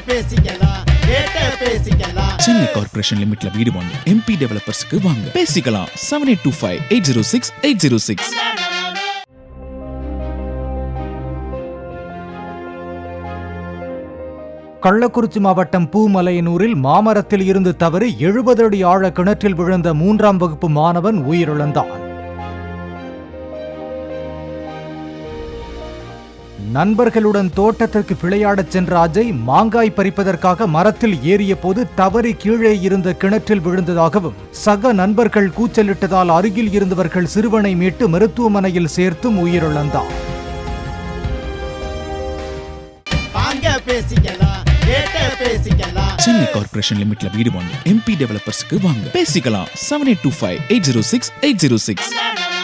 பேசிக்கலாம் சென்னை கார்ப்பரேஷன் லிமிட்ல வீடு வாங்க MP டெவலப்பர்ஸ்க்கு வாங்க பேசிக்கலாம் 7825806806. கள்ளக்குறிச்சி மாவட்டம் பூமலையனூரில் மாமரத்தில் இருந்து தவறி 70 அடி ஆழ கிணற்றில் விழுந்த 3ஆம் வகுப்பு மாணவன் உயிரிழந்தான். நண்பர்களுடன் தோட்டத்திற்கு விளையாடச் சென்ற அஜய் மாங்காய் பறிப்பதற்காக மரத்தில் ஏறிய போது தவறி கீழே இருந்த கிணற்றில் விழுந்ததாகவும் சக நண்பர்கள் கூச்சலிட்டதால் அருகில் இருந்தவர்கள் சிறுவனை மீட்டு மருத்துவமனையில் சேர்த்தும் உயிரிழந்தார். சென்னை கார்ப்பரேஷன் லிமிட்ல வீடு வாங்க MP டெவலப்பர்ஸ்க்கு வாங்க பேசிக்கலாம் 7825806806.